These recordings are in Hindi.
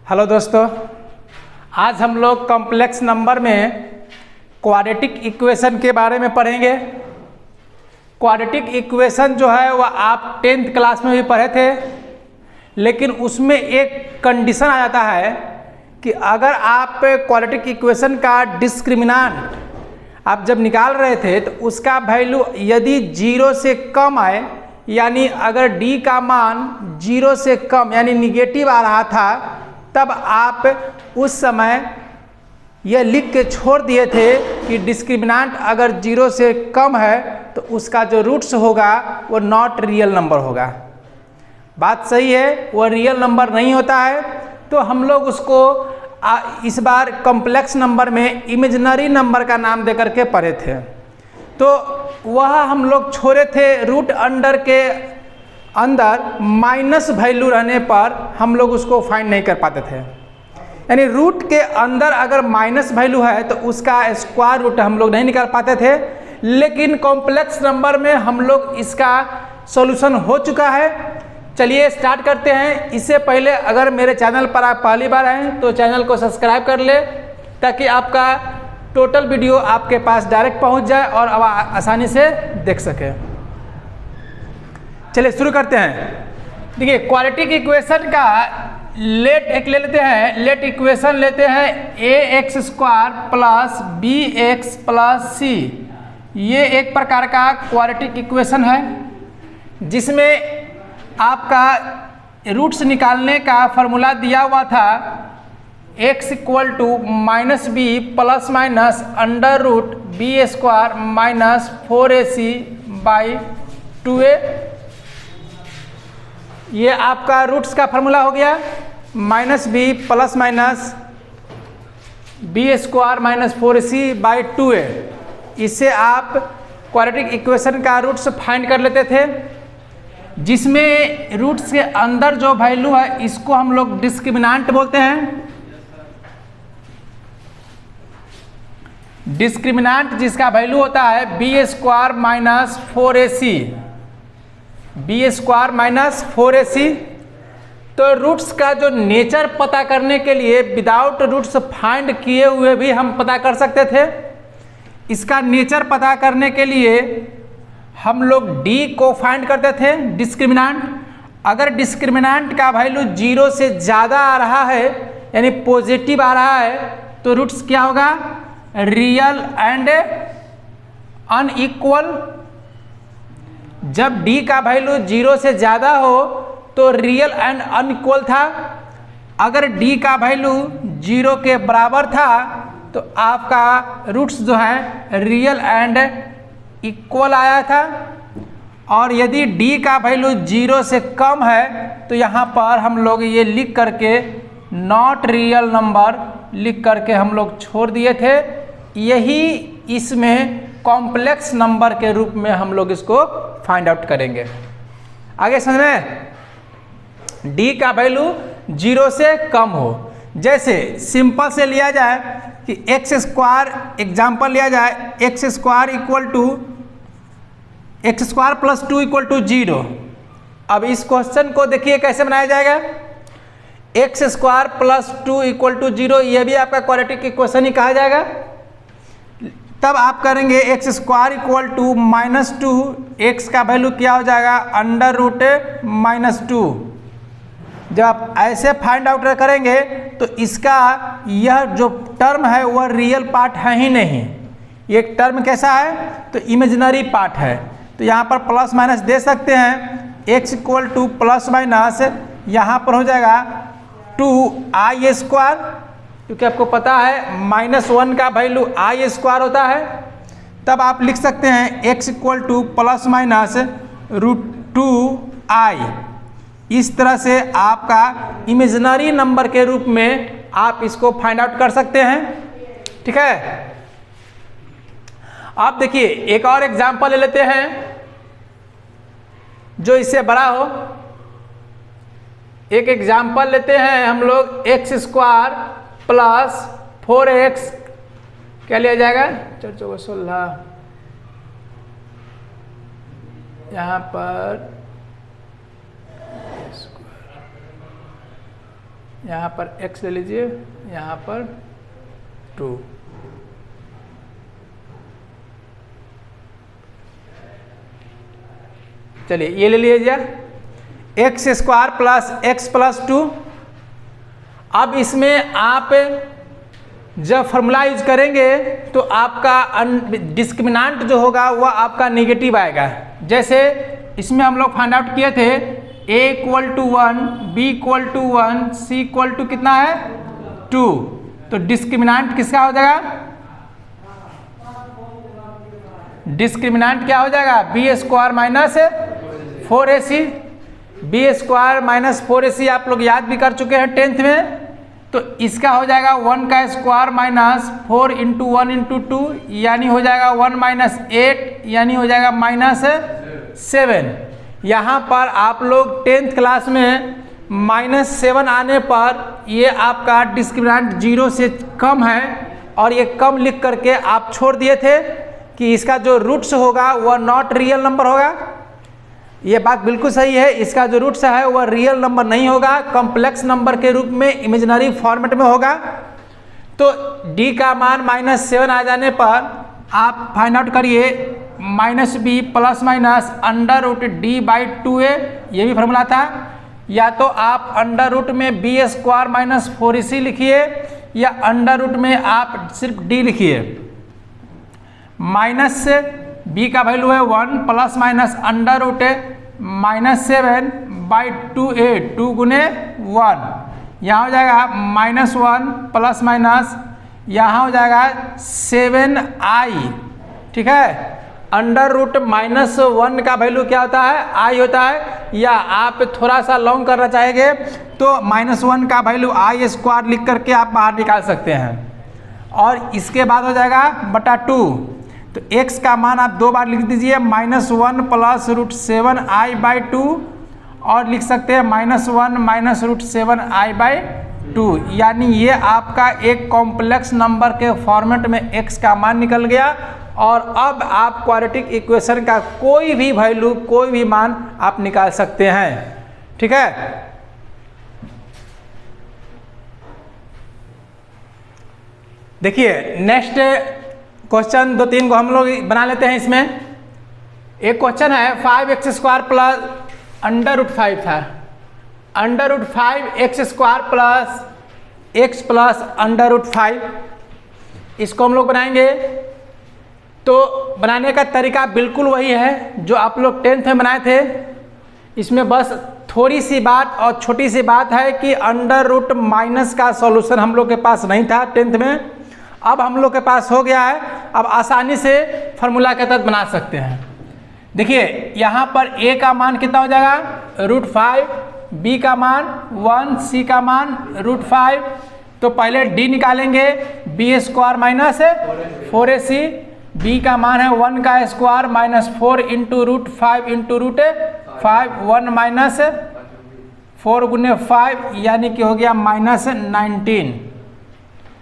हेलो दोस्तों, आज हम लोग कॉम्प्लेक्स नंबर में क्वाड्रेटिक इक्वेशन के बारे में पढ़ेंगे। क्वाड्रेटिक इक्वेशन जो है वह आप 10th क्लास में भी पढ़े थे, लेकिन उसमें एक कंडीशन आ जाता है कि अगर आप क्वाड्रेटिक इक्वेशन का डिस्क्रिमिनेंट आप जब निकाल रहे थे तो उसका वैल्यू यदि 0 से कम आए, यानी अगर d का मान 0 से कम यानी निगेटिव आ रहा था, तब आप उस समय यह लिख के छोड़ दिए थे कि डिस्क्रिमिनेंट अगर 0 से कम है तो उसका जो रूट्स होगा वो नॉट रियल नंबर होगा। बात सही है, वह रियल नंबर नहीं होता है। तो हम लोग उसको इस बार कॉम्प्लेक्स नंबर में इमेजिनरी नंबर का नाम देकर के पढ़े थे। तो वह हम लोग छोड़े थे रूट अंडर के अंदर माइनस वैल्यू रहने पर हम लोग उसको फाइंड नहीं कर पाते थे। यानी रूट के अंदर अगर माइनस वैल्यू है तो उसका स्क्वायर रूट हम लोग नहीं निकाल पाते थे, लेकिन कॉम्प्लेक्स नंबर में हम लोग इसका सॉल्यूशन हो चुका है। चलिए स्टार्ट करते हैं। इससे पहले अगर मेरे चैनल पर आप पहली बार आएँ तो चैनल को सब्सक्राइब कर ले, ताकि आपका टोटल वीडियो आपके पास डायरेक्ट पहुंच जाए और आप आसानी से देख सकें। चलिए शुरू करते हैं। देखिए, क्वाड्रेटिक इक्वेशन का लेट एक ले लेते हैं। लेट इक्वेशन लेते हैं ax² plus bx plus c। ये एक प्रकार का क्वाड्रेटिक इक्वेशन है जिसमें आपका रूट्स निकालने का फॉर्मूला दिया हुआ था x = -b plus minus under root b² minus 4ac/2a। ये आपका रूट्स का फॉर्मूला हो गया। -b plus minus b² minus 4ac/2a। इससे आप क्वाड्रेटिक इक्वेशन का रूट्स फाइंड कर लेते थे, जिसमें रूट्स के अंदर जो वैल्यू है इसको हम लोग डिस्क्रिमिनेंट बोलते हैं। डिस्क्रिमिनेंट जिसका वैल्यू होता है b² minus 4ac, b² minus 4ac। तो रूट्स का जो नेचर पता करने के लिए विदाउट रूट्स फाइंड किए हुए भी हम पता कर सकते थे। इसका नेचर पता करने के लिए हम लोग d को फाइंड करते थे, डिस्क्रिमिनेंट। अगर डिस्क्रिमिनेंट का वैल्यू 0 से ज़्यादा आ रहा है यानी पॉजिटिव आ रहा है तो रूट्स क्या होगा? Real and unequal. जब d का वैल्यू 0 से ज़्यादा हो तो रियल एंड अनइक्वल था। अगर d का वैल्यू 0 के बराबर था तो आपका रूट्स जो है रियल एंड इक्वल आया था। और यदि d का वैल्यू 0 से कम है तो यहाँ पर हम लोग ये लिख करके नॉट रियल नंबर लिख करके हम लोग छोड़ दिए थे। यही इसमें कॉम्प्लेक्स नंबर के रूप में हम लोग इसको फाइंड आउट करेंगे। आगे समझ में, d का वैल्यू 0 से कम हो। जैसे सिंपल से लिया जाए कि x² एग्जाम्पल लिया जाए, x² प्लस 2 = 0। अब इस क्वेश्चन को देखिए कैसे बनाया जाएगा। x² प्लस 2 = 0, यह भी आपका क्वाड्रेटिक इक्वेशन ही कहा जाएगा। तब आप करेंगे x² = -2, x का वैल्यू क्या हो जाएगा? Under root -2। जब आप ऐसे फाइंड आउट करेंगे तो इसका यह जो टर्म है वह रियल पार्ट है ही नहीं। ये टर्म कैसा है? तो इमेजिनरी पार्ट है। तो यहाँ पर प्लस माइनस दे सकते हैं। x = प्लस माइनस यहाँ पर हो जाएगा 2i², क्योंकि आपको पता है -1 का वैल्यू i² होता है। तब आप लिख सकते हैं x = प्लस माइनस √2i। इस तरह से आपका इमेजिनरी नंबर के रूप में आप इसको फाइंड आउट कर सकते हैं। ठीक है, आप देखिए एक और एग्जांपल ले लेते हैं जो इससे बड़ा हो। एक एग्जांपल लेते हैं हम लोग x² प्लस 4x, क्या लिया जाएगा? 4 × 16, यहाँ पर यहाँ पर x ले लीजिए, यहाँ पर 2। चलिए ये ले लीजिए x square plus x plus 2। अब इसमें आप जब फॉर्मूला यूज करेंगे तो आपका डिस्क्रिमिनेंट जो होगा वह आपका नेगेटिव आएगा। जैसे इसमें हम लोग फाइंड आउट किए थे a equal to 1, b equal to 1, c equal to कितना है 2। तो डिस्क्रिमिनेंट किसका हो जाएगा? डिस्क्रिमिनेंट क्या हो जाएगा? B square minus 4ac। B square minus 4ac आप लोग याद भी कर चुके हैं 10th में। तो इसका हो जाएगा 1 का स्क्वायर माइनस 4 इंटू 1 इंटू 2, यानी हो जाएगा 1 माइनस 8, यानी हो जाएगा माइनस 7। यहाँ पर आप लोग 10th क्लास में -7 आने पर ये आपका डिस्क्रिमिनेंट 0 से कम है और ये कम लिख करके आप छोड़ दिए थे कि इसका जो रूट्स होगा वह नॉट रियल नंबर होगा। ये बात बिल्कुल सही है, इसका जो रूट्स है वह रियल नंबर नहीं होगा, कॉम्प्लेक्स नंबर के रूप में इमेजिनरी फॉर्मेट में होगा। तो d का मान -7 आ जाने पर आप फाइंड आउट करिए -b plus minus under root d/2a, ये भी फॉर्मूला था। या तो आप अंडर रूट में b स्क्वायर माइनस 4ac लिखिए या अंडर रूट में आप सिर्फ d लिखिए। माइनस b का वैल्यू है 1 plus minus under root -7/2a, 2 गुने 1, यहाँ हो जाएगा -1 प्लस माइनस यहाँ हो जाएगा 7i। ठीक है, अंडर रूट -1 का वैल्यू क्या होता है? i होता है। या आप थोड़ा सा लॉन्ग करना चाहेंगे तो -1 का वैल्यू i स्क्वायर लिख करके आप बाहर निकाल सकते हैं। और इसके बाद हो जाएगा बटा 2। तो x का मान आप 2 बार लिख दीजिए, -1 प्लस √7i/2, और लिख सकते हैं -1 माइनस √7i/2, यानी ये आपका एक कॉम्प्लेक्स नंबर के फॉर्मेट में x का मान निकल गया। और अब आप क्वाड्रेटिक इक्वेशन का कोई भी वैल्यू, कोई भी मान आप निकाल सकते हैं। ठीक है, देखिए नेक्स्ट क्वेश्चन 2-3 को हम लोग बना लेते हैं। इसमें एक क्वेश्चन है 5x² प्लस √5 था, √5x² प्लस x प्लस √5। इसको हम लोग बनाएंगे। तो बनाने का तरीका बिल्कुल वही है जो आप लोग 10th में बनाए थे। इसमें बस थोड़ी सी बात और छोटी सी बात है कि अंडर रूट माइनस का सॉल्यूशन हम लोग के पास नहीं था 10th में, अब हम लोग के पास हो गया है। अब आसानी से फार्मूला के तहत बना सकते हैं। देखिए यहाँ पर a का मान कितना हो जाएगा? √5, b का मान 1, c का मान √5। तो पहले d निकालेंगे, b square minus 4ac, b का मान है 1 का square minus 4 into √5 into √5, 1 minus 4 गुने 5, यानी कि हो गया -19।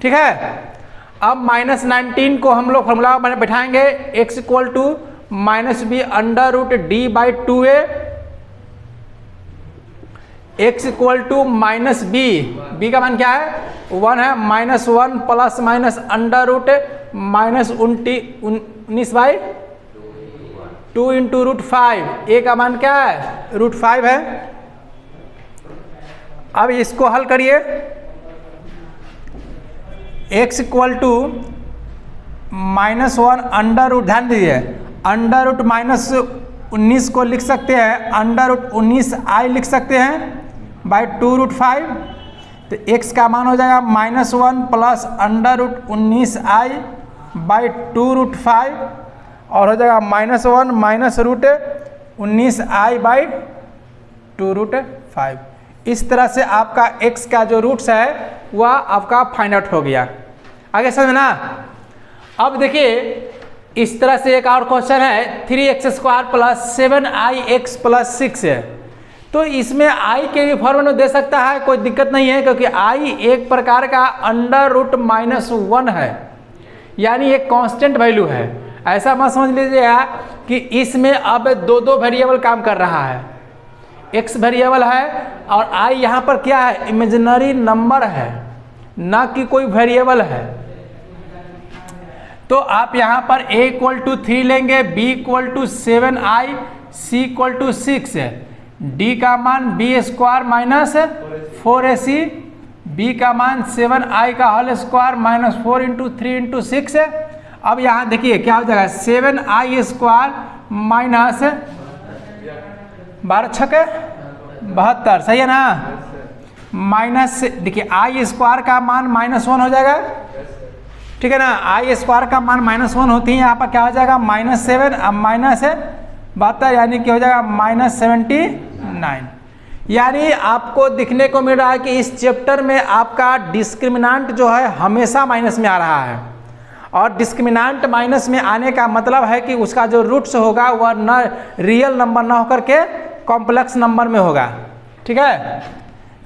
ठीक है, अब -19 को हम लोग फॉर्मूला में बैठाएंगे, x equal to -b under root d/2a, x equal to -b, b का मान क्या है? 1 है, -1 plus minus under root -19/2 into √5, a का मान क्या है? √5 है। अब इसको हल करिए, x equal to -1 under root, ध्यान दीजिए अंडर रूट -19 को लिख सकते हैं अंडर रूट 19i लिख सकते हैं /2 √5। तो x का मान हो जाएगा -1 प्लस अंडर रूट 19i/2 √5, और हो जाएगा -1 माइनस √19i/2 √5। इस तरह से आपका x का जो रूट्स है वह आपका फाइंड आउट हो गया। आगे समझ ना। अब देखिए इस तरह से एक और क्वेश्चन है 3x² प्लस 7ix प्लस 6 है। तो इसमें i के भी फॉर्मूला दे सकता है, कोई दिक्कत नहीं है, क्योंकि i एक प्रकार का अंडर रूट -1 है, यानी एक कांस्टेंट वैल्यू है। ऐसा मत समझ लीजिएगा कि इसमें अब 2 वेरिएबल काम कर रहा है। x वेरिएबल है और i यहाँ पर क्या है, इमेजिनरी नंबर है, ना कि कोई वेरिएबल है। तो आप यहाँ पर a इक्वल टू 3 लेंगे, b equal to 7i, c equal to 6, d का मान b square minus 4ac, b का मान 7i का whole square minus 4 into 3 into 6। अब यहाँ देखिए क्या हो जाएगा, 7i स्क्वायर माइनस 12 छक्के 72, सही है ना। माइनस देखिए i स्क्वायर का मान -1 हो जाएगा, ठीक है ना। i स्क्वायर का मान -1 होती है, यहाँ पर क्या हो जाएगा -7, अब माइनस 72 यानी कि हो जाएगा -79। यानी आपको दिखने को मिल रहा है कि इस चैप्टर में आपका डिस्क्रिमिनेंट जो है हमेशा माइनस में आ रहा है, और डिस्क्रिमिनेंट माइनस में आने का मतलब है कि उसका जो रूट्स होगा वह न रियल नंबर ना होकर के कॉम्प्लेक्स नंबर में होगा, ठीक है।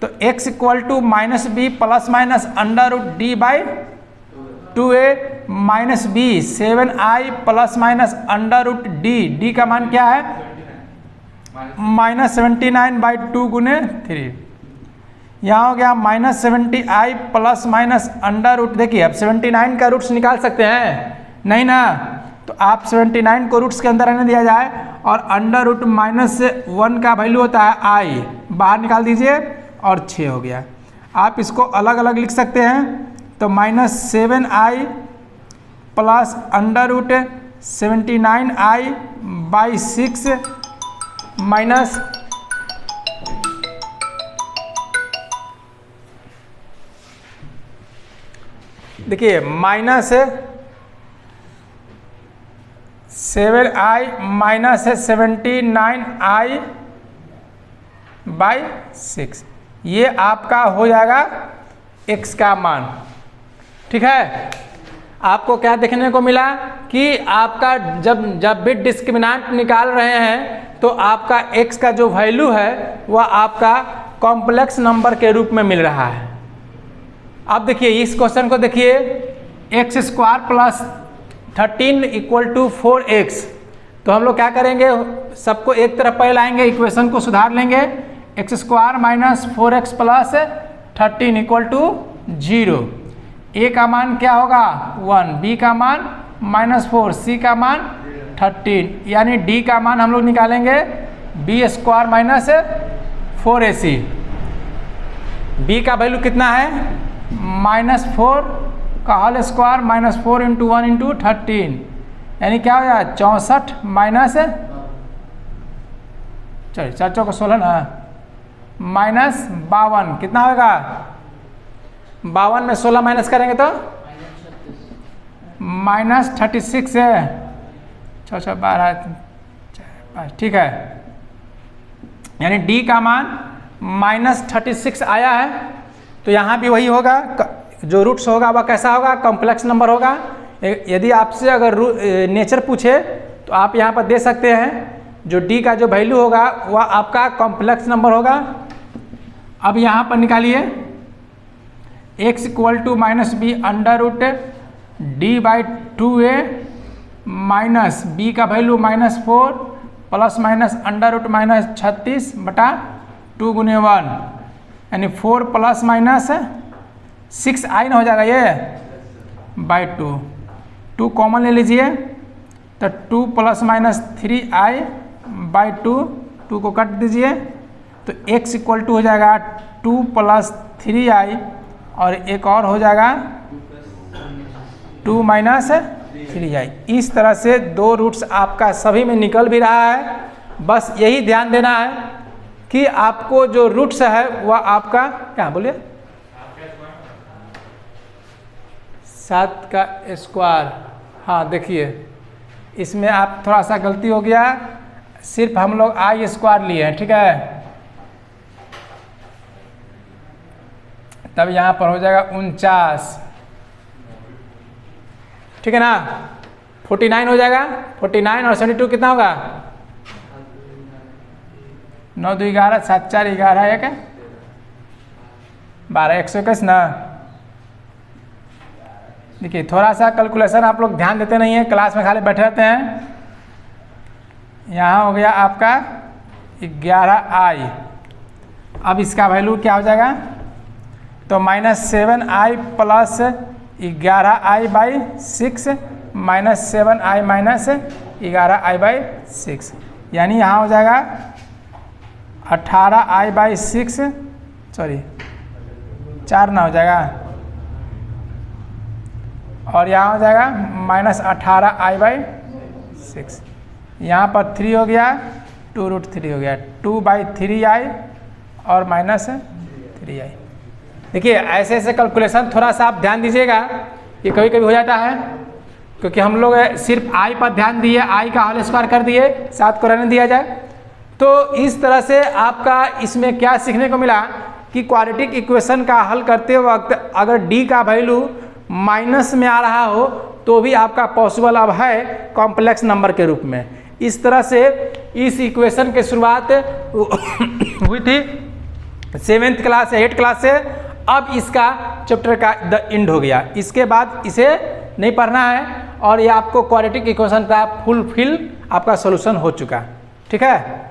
तो x equal to -b plus minus √d/2a minus b 7i plus minus √d, का मान क्या है -79/2 गुने 3। यहाँ हो गया -70i प्लस माइनस √, देखिए अब 79 का रूट्स निकाल सकते हैं नहीं ना, तो आप 79 को रूट्स के अंदर रहने दिया जाए और √-1 का वैल्यू होता है i, बाहर निकाल दीजिए और 6 हो गया। आप इसको अलग अलग लिख सकते हैं, तो -7i प्लस √79i/6 माइनस देखिए -7i माइनस 79i/6, ये आपका हो जाएगा x का मान, ठीक है। आपको क्या देखने को मिला कि आपका जब भी डिस्क्रिमिनेंट निकाल रहे हैं तो आपका x का जो वैल्यू है वह आपका कॉम्प्लेक्स नंबर के रूप में मिल रहा है। अब देखिए इस क्वेश्चन को देखिए, x square plus 13 equal to 4x, तो हम लोग क्या करेंगे, सबको एक तरफ पहले लाएंगे, इक्वेशन को सुधार लेंगे, x square minus 4x plus 13 equal to 0। a का मान क्या होगा 1, b का मान -4, c का मान 13, यानी d का मान हम लोग निकालेंगे b square minus 4ac। b का वैल्यू कितना है -4 का होल स्क्वायर -4 इंटू 1 इंटू 13, यानी क्या हो जाएगा 64 माइनस, चलिए 4 चौको 16 ना, -52, कितना होगा 52 में 16 माइनस करेंगे तो -36 है, 6 12, ठीक है। यानी d का मान -36 आया है, तो यहाँ भी वही होगा, जो रूट्स होगा वह कैसा होगा, कॉम्प्लेक्स नंबर होगा। यदि आपसे अगर नेचर पूछे तो आप यहाँ पर दे सकते हैं, जो d का जो वैल्यू होगा वह आपका कॉम्प्लेक्स नंबर होगा। अब यहाँ पर निकालिए x equal to -b √d/2a minus b का वैल्यू -4 प्लस माइनस √-36/2 गुने 1, यानी 4 प्लस माइनस 6i ना हो जाएगा ये /2, 2 कॉमन ले लीजिए तो 2 प्लस माइनस 3i/2, 2 को कट दीजिए तो x इक्वल टू हो जाएगा 2 प्लस 3i और एक और हो जाएगा 2 माइनस 3i। इस तरह से दो रूट्स आपका सभी में निकल भी रहा है। बस यही ध्यान देना है कि आपको जो रूट्स है वह आपका क्या बोलिए 7 का स्क्वायर। हाँ देखिए इसमें आप थोड़ा सा गलती हो गया, सिर्फ हम लोग i स्क्वायर लिए हैं, ठीक है। तब यहाँ पर हो जाएगा 49, ठीक है ना। 49 हो जाएगा, 49 और 72 कितना होगा 9 2 11 7 4 11 1 12 121 ना। देखिए थोड़ा सा कैलकुलेशन आप लोग ध्यान देते नहीं है, क्लास में खाली बैठे रहते हैं। यहाँ हो गया आपका 11i। अब इसका वैल्यू क्या हो जाएगा, तो -7i plus 11i/6 -7i minus 11i/6, यानी यहाँ हो जाएगा 18i/6, सॉरी 4 ना हो जाएगा, और यहाँ हो जाएगा -18i/6। यहाँ पर 3 हो गया, 2√3 हो गया, 2/3i और -3i। देखिए ऐसे ऐसे कैलकुलेशन थोड़ा सा आप ध्यान दीजिएगा, ये कभी कभी हो जाता है, क्योंकि हम लोग सिर्फ आई पर ध्यान दिए, आई का होल स्क्वायर कर दिए, 7 को रहने दिया जाए। तो इस तरह से आपका इसमें क्या सीखने को मिला कि क्वाड्रेटिक इक्वेशन का हल करते वक्त अगर डी का वैल्यू माइनस में आ रहा हो तो भी आपका पॉसिबल अब है कॉम्प्लेक्स नंबर के रूप में। इस तरह से इस इक्वेशन की शुरुआत हुई थी 7th क्लास से, 8th क्लास से। अब इसका चैप्टर का द एंड हो गया, इसके बाद इसे नहीं पढ़ना है और ये आपको क्वाड्रेटिक इक्वेशन का फुल फिल आपका सॉल्यूशन हो चुका, ठीक है।